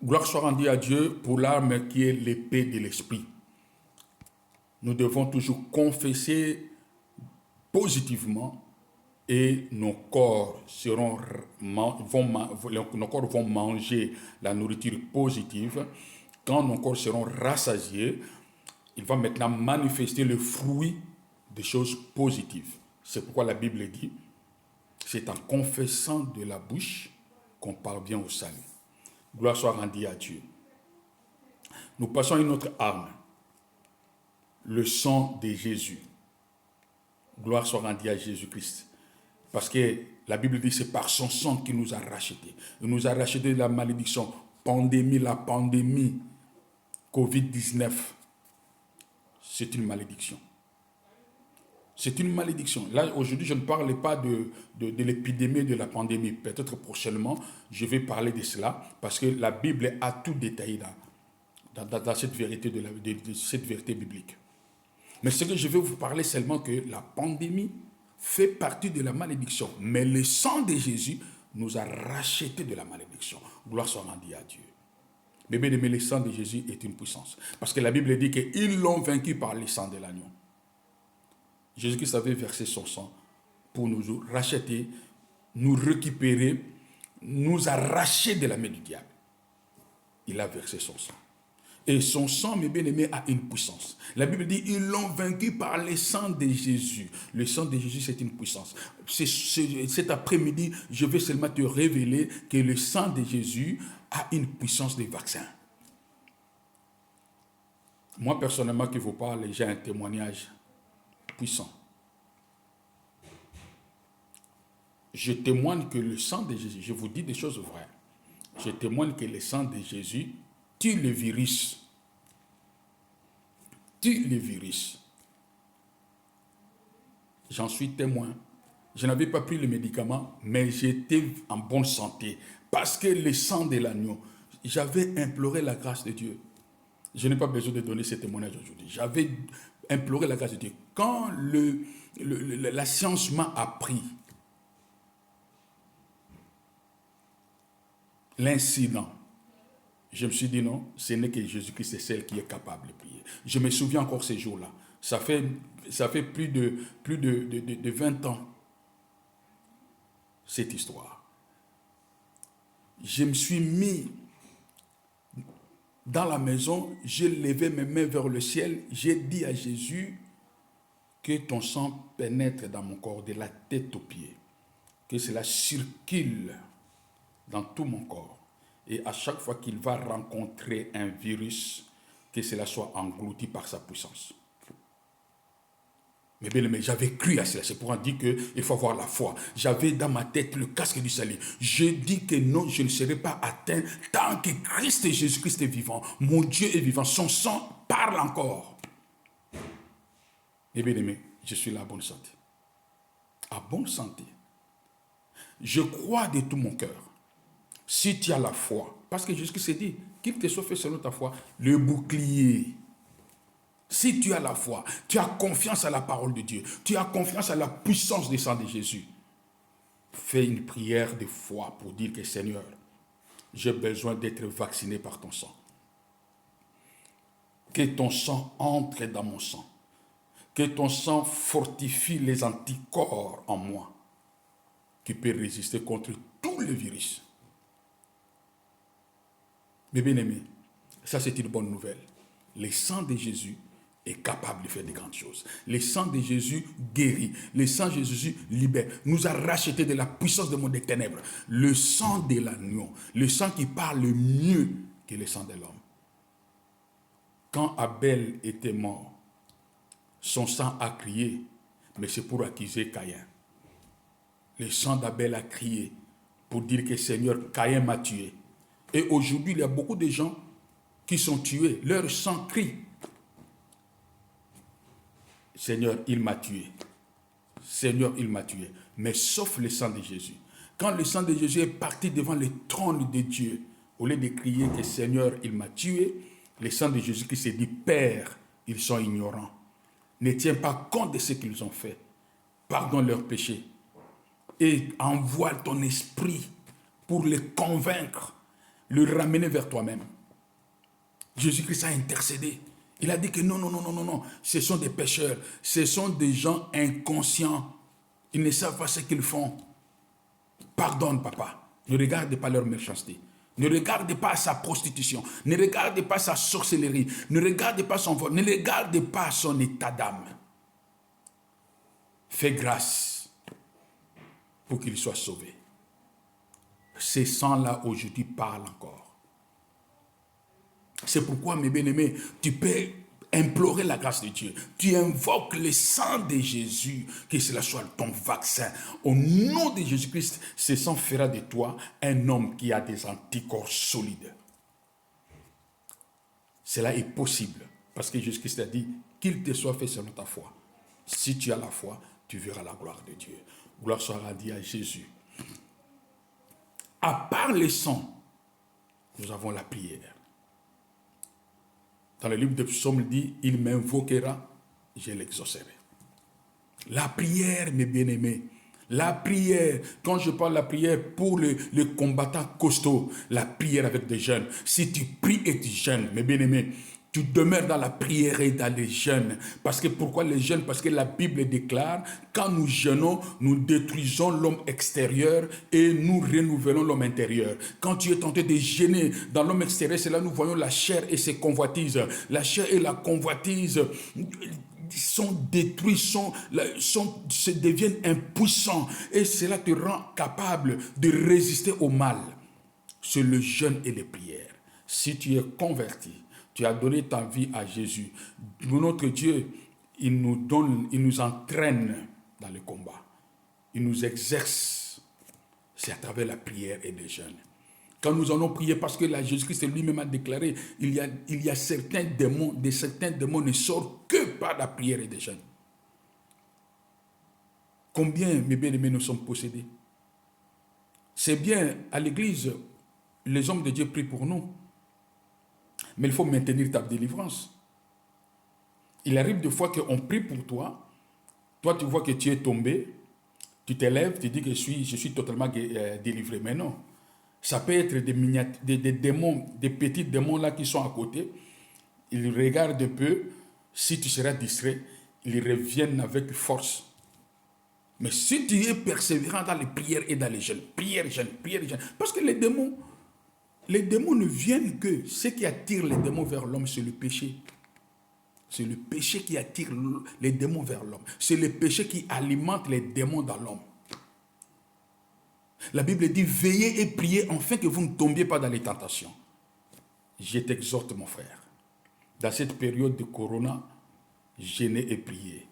Gloire soit rendue à Dieu pour l'arme qui est l'épée de l'esprit. Nous devons toujours confesser positivement et nos corps vont manger la nourriture positive. Quand nos corps seront rassasiés, il va maintenant manifester le fruit des choses positives. C'est pourquoi la Bible dit, c'est en confessant de la bouche qu'on parvient au salut. Gloire soit rendue à Dieu. Nous passons à une autre arme, le sang de Jésus. Gloire soit rendue à Jésus-Christ. Parce que la Bible dit, c'est par son sang qu'il nous a rachetés. Il nous a rachetés de la malédiction, la pandémie, Covid-19. C'est une malédiction. C'est une malédiction. Là, aujourd'hui, je ne parle pas de l'épidémie, de la pandémie. Peut-être prochainement, je vais parler de cela, parce que la Bible a tout détaillé dans cette vérité, de cette vérité biblique. Mais ce que je vais vous parler seulement que la pandémie fait partie de la malédiction. Mais le sang de Jésus nous a rachetés de la malédiction. Gloire soit rendue à Dieu. Mais bien aimé, le sang de Jésus est une puissance. Parce que la Bible dit qu'ils l'ont vaincu par le sang de l'agneau. Jésus-Christ avait versé son sang pour nous racheter, nous récupérer, nous arracher de la main du diable. Il a versé son sang. Et son sang, mes bien-aimés, a une puissance. La Bible dit, ils l'ont vaincu par le sang de Jésus. Le sang de Jésus, c'est une puissance. Cet après-midi, je vais seulement te révéler que le sang de Jésus a une puissance de vaccin. Moi, personnellement, qui vous parle, j'ai un témoignage puissant. Je témoigne que le sang de Jésus, je vous dis des choses vraies, je témoigne que le sang de Jésus tue le virus. Tue le virus. J'en suis témoin. Je n'avais pas pris le médicament, mais j'étais en bonne santé. Parce que le sang de l'agneau, j'avais imploré la grâce de Dieu. Je n'ai pas besoin de donner ce témoignage aujourd'hui. J'avais imploré la grâce de Dieu. Quand la science m'a appris l'incident, je me suis dit non, ce n'est que Jésus-Christ, c'est celle qui est capable de prier. Je me souviens encore ces jours-là. Ça fait plus de 20 ans, cette histoire. Je me suis mis dans la maison, j'ai levé mes mains vers le ciel, j'ai dit à Jésus que ton sang pénètre dans mon corps, de la tête aux pieds, que cela circule dans tout mon corps. Et à chaque fois qu'il va rencontrer un virus, que cela soit englouti par sa puissance. Mais bien aimé, j'avais cru à cela. C'est pour en dire qu'il faut avoir la foi. J'avais dans ma tête le casque du salut. Je dis que non, je ne serai pas atteint tant que Christ et Jésus-Christ est vivant. Mon Dieu est vivant. Son sang parle encore. Et bien aimé, je suis là à bonne santé. À bonne santé. Je crois de tout mon cœur. Si tu as la foi, parce que Jésus-Christ s'est dit, qu'il te soit fait selon ta foi, le bouclier. Si tu as la foi, tu as confiance à la parole de Dieu, tu as confiance à la puissance du sang de Jésus, fais une prière de foi pour dire que Seigneur, j'ai besoin d'être vacciné par ton sang. Que ton sang entre dans mon sang. Que ton sang fortifie les anticorps en moi qui peuvent résister contre tous les virus. Mais bien aimé, ça c'est une bonne nouvelle. Le sang de Jésus est capable de faire de grandes choses. Le sang de Jésus guérit. Le sang de Jésus libère. Nous a rachetés de la puissance du monde des ténèbres. Le sang de l'agneau. Le sang qui parle mieux que le sang de l'homme. Quand Abel était mort, son sang a crié, mais c'est pour accuser Caïn. Le sang d'Abel a crié pour dire que Seigneur, Caïn m'a tué. Et aujourd'hui, il y a beaucoup de gens qui sont tués. Leur sang crie. Seigneur, il m'a tué. Seigneur, il m'a tué. Mais sauf le sang de Jésus. Quand le sang de Jésus est parti devant le trône de Dieu, au lieu de crier que Seigneur, il m'a tué, le sang de Jésus qui s'est dit, Père, ils sont ignorants. Ne tiens pas compte de ce qu'ils ont fait. Pardonne leurs péchés. Et envoie ton esprit pour les convaincre. le ramener vers toi-même. Jésus-Christ a intercédé. Il a dit que non, non, non, non, non, non, ce sont des pécheurs, ce sont des gens inconscients. Ils ne savent pas ce qu'ils font. Pardonne, papa. Ne regarde pas leur méchanceté. Ne regardez pas sa prostitution. Ne regardez pas sa sorcellerie. Ne regardez pas son vol. Ne regardez pas son état d'âme. Fais grâce pour qu'il soit sauvé. Ces sangs-là aujourd'hui parlent encore. C'est pourquoi, mes bien-aimés, tu peux implorer la grâce de Dieu. Tu invoques le sang de Jésus, que cela soit ton vaccin. Au nom de Jésus-Christ, ce sang fera de toi un homme qui a des anticorps solides. Cela est possible, parce que Jésus-Christ a dit qu'il te soit fait selon ta foi. Si tu as la foi, tu verras la gloire de Dieu. Gloire soit rendue à Jésus. À part le sang, nous avons la prière. Dans le livre de Psaume dit, il m'invoquera, je l'exaucerai. La prière, mes bien-aimés, la prière, quand je parle de la prière pour les combattants costauds, la prière avec des jeûnes. Si tu pries et tu jeûnes, mes bien-aimés, tu demeures dans la prière et dans les jeûnes. Parce que pourquoi les jeûnes? Parce que la Bible déclare, quand nous jeûnons, nous détruisons l'homme extérieur et nous renouvelons l'homme intérieur. Quand tu es tenté de jeûner dans l'homme extérieur, c'est là que nous voyons la chair et ses convoitises. La chair et la convoitise sont détruits, se deviennent impuissants. Et cela te rend capable de résister au mal. C'est le jeûne et les prières. Si tu es converti, tu as donné ta vie à Jésus. Notre Dieu, il nous entraîne dans le combat. Il nous exerce. C'est à travers la prière et les jeûnes. Quand nous allons prier, parce que Jésus-Christ lui-même a déclaré, il y a certains démons ne sortent que par la prière et les jeûnes. Combien, mes bien-aimés, nous sommes possédés? C'est bien, à l'église, les hommes de Dieu prient pour nous. Mais il faut maintenir ta délivrance. Il arrive des fois qu'on prie pour toi. Toi, tu vois que tu es tombé. Tu t'élèves, tu dis que je suis totalement délivré. Mais non. Ça peut être des démons, des petits démons là qui sont à côté. Ils regardent un peu. Si tu seras distrait, ils reviennent avec force. Mais si tu es persévérant dans les prières et dans les jeûnes, prière, jeûne. Parce que les démons ne viennent que, ce qui attire les démons vers l'homme, c'est le péché. C'est le péché qui attire les démons vers l'homme. C'est le péché qui alimente les démons dans l'homme. La Bible dit, veillez et priez afin que vous ne tombiez pas dans les tentations. Je t'exhorte, mon frère, dans cette période de corona, jeûnez et priez.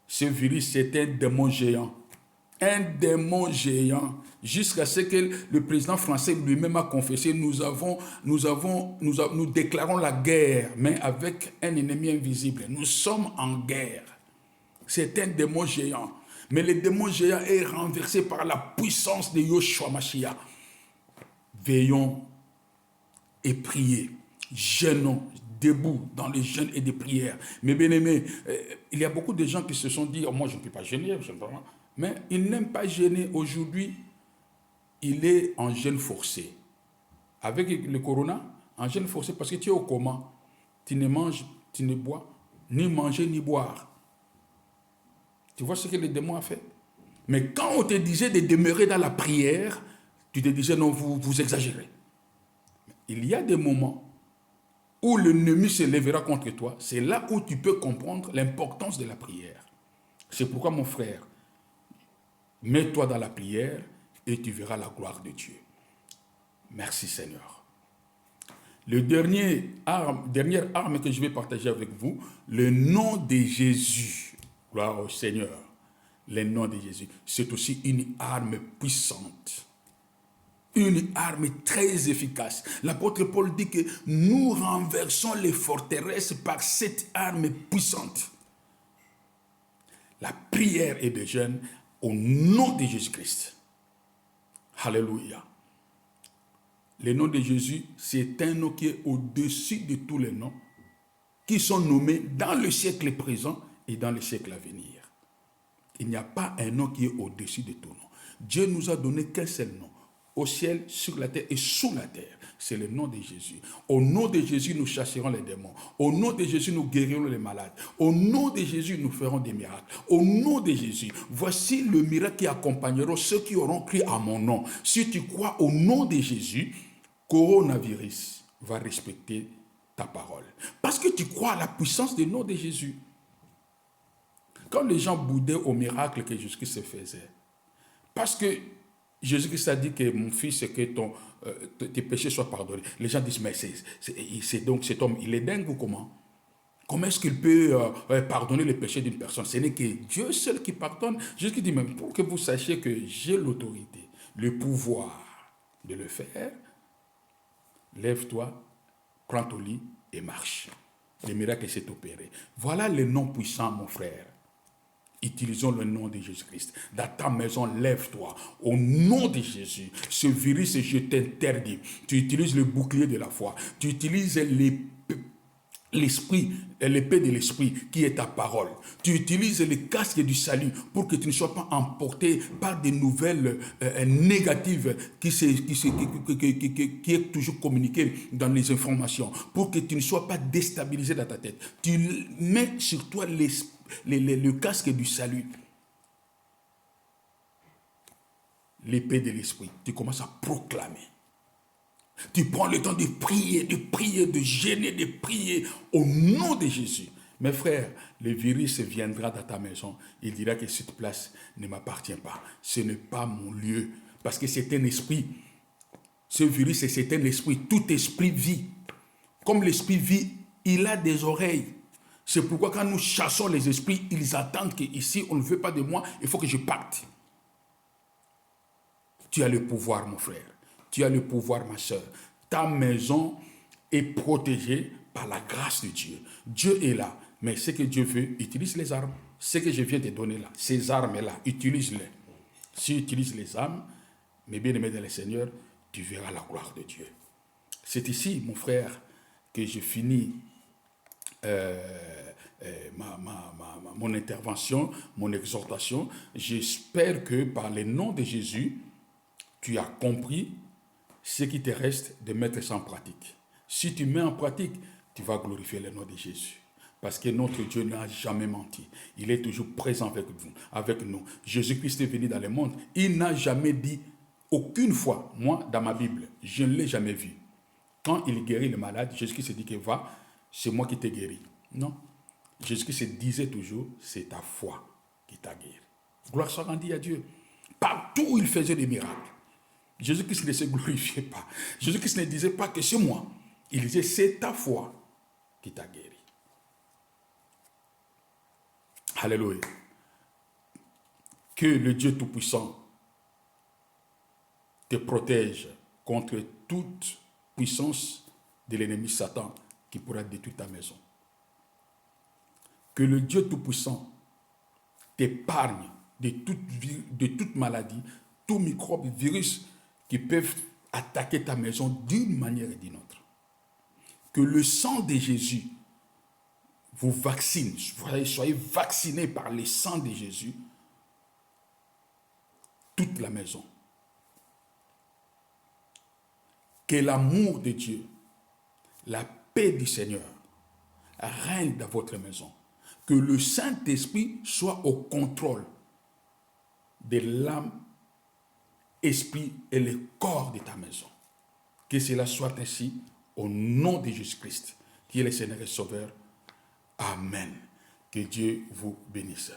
Ce virus, c'est un démon géant. Un démon géant. Jusqu'à ce que le président français lui-même a confessé, nous déclarons la guerre, mais avec un ennemi invisible. Nous sommes en guerre. C'est un démon géant. Mais le démon géant est renversé par la puissance de Yoshua Mashiach. Veillons et priez. Jeûnons debout dans les jeûnes et des prières. Mais bien aimés, il y a beaucoup de gens qui se sont dit, oh, moi je ne peux pas jeûner, mais ils n'aiment pas jeûner. Aujourd'hui, il est en jeûne forcé. Avec le corona, en jeûne forcé parce que tu es au coma. Tu ne manges, tu ne bois, ni manger, ni boire. Tu vois ce que le démon a fait? Mais quand on te disait de demeurer dans la prière, tu te disais non, vous exagérez. Il y a des moments où l'ennemi se lèvera contre toi. C'est là où tu peux comprendre l'importance de la prière. C'est pourquoi, mon frère, mets-toi dans la prière et tu verras la gloire de Dieu. Merci Seigneur. Le dernière arme que je vais partager avec vous, le nom de Jésus. Gloire au Seigneur. Le nom de Jésus. C'est aussi une arme puissante. Une arme très efficace. L'apôtre Paul dit que nous renversons les forteresses par cette arme puissante. La prière et le jeûne au nom de Jésus-Christ. Alléluia. Le nom de Jésus, c'est un nom qui est au-dessus de tous les noms qui sont nommés dans le siècle présent et dans le siècle à venir. Il n'y a pas un nom qui est au-dessus de tout nom. Dieu nous a donné qu'un seul nom. au ciel, sur la terre et sous la terre. C'est le nom de Jésus. Au nom de Jésus, nous chasserons les démons. Au nom de Jésus, nous guérirons les malades. Au nom de Jésus, nous ferons des miracles. Au nom de Jésus, voici le miracle qui accompagnera ceux qui auront cru à mon nom. Si tu crois au nom de Jésus, coronavirus va respecter ta parole. Parce que tu crois à la puissance du nom de Jésus. Quand les gens boudaient au miracle que Jésus-Christ faisait, parce que Jésus-Christ a dit que mon fils, c'est que tes péchés soient pardonnés. Les gens disent, mais c'est donc cet homme, il est dingue ou comment? Comment est-ce qu'il peut pardonner les péchés d'une personne? Ce n'est que Dieu seul qui pardonne. Jésus dit, même pour que vous sachiez que j'ai l'autorité, le pouvoir de le faire, lève-toi, prends ton lit et marche. Le miracle s'est opéré. Voilà le nom puissant, mon frère. Utilisons le nom de Jésus-Christ. Dans ta maison, lève-toi. Au nom de Jésus, ce virus, je t'interdis. Tu utilises le bouclier de la foi. Tu utilises l'esprit, l'épée de l'esprit qui est ta parole. Tu utilises le casque du salut pour que tu ne sois pas emporté par des nouvelles négatives qui est toujours communiquées dans les informations, pour que tu ne sois pas déstabilisé dans ta tête. Tu mets sur toi le casque du salut, l'épée de l'esprit. Tu commences à proclamer. Tu prends le temps de prier, de gêner, de prier au nom de Jésus. Mes frères, le virus viendra dans ta maison. Il dira que cette place ne m'appartient pas. Ce n'est pas mon lieu. Parce que c'est un esprit. Ce virus, c'est un esprit. Tout esprit vit. Comme l'esprit vit, il a des oreilles. C'est pourquoi quand nous chassons les esprits, ils attendent qu'ici, on ne veut pas de moi, il faut que je parte. Tu as le pouvoir, mon frère. Tu as le pouvoir, ma soeur. Ta maison est protégée par la grâce de Dieu. Dieu est là. Mais ce que Dieu veut, utilise les armes. Ce que je viens de donner là, ces armes-là, utilise-les. Si tu utilises les armes, mes bien-aimés dans le Seigneur, tu verras la gloire de Dieu. C'est ici, mon frère, que je finis mon intervention, mon exhortation. J'espère que par le nom de Jésus, tu as compris ce qui te reste de mettre ça en pratique. Si tu mets en pratique, tu vas glorifier le nom de Jésus. Parce que notre Dieu n'a jamais menti. Il est toujours présent avec nous. Jésus-Christ est venu dans le monde. Il n'a jamais dit, aucune fois, moi, dans ma Bible, je ne l'ai jamais vu. Quand il guérit le malade, Jésus-Christ dit que va, c'est moi qui t'ai guéri. Non. Jésus-Christ disait toujours, c'est ta foi qui t'a guéri. Gloire soit rendue à Dieu. Partout où il faisait des miracles, Jésus-Christ ne se glorifiait pas. Jésus-Christ ne disait pas que c'est moi. Il disait, c'est ta foi qui t'a guéri. Alléluia. Que le Dieu Tout-Puissant te protège contre toute puissance de l'ennemi Satan qui pourra détruire ta maison. Que le Dieu Tout-Puissant t'épargne de toute maladie, tout microbe, virus qui peuvent attaquer ta maison d'une manière et d'une autre. Que le sang de Jésus vous vaccine, soyez vaccinés par le sang de Jésus, toute la maison. Que l'amour de Dieu, la paix du Seigneur règne dans votre maison. Que le Saint-Esprit soit au contrôle de l'âme, esprit et le corps de ta maison. Que cela soit ainsi au nom de Jésus-Christ, qui est le Seigneur et Sauveur. Amen. Que Dieu vous bénisse.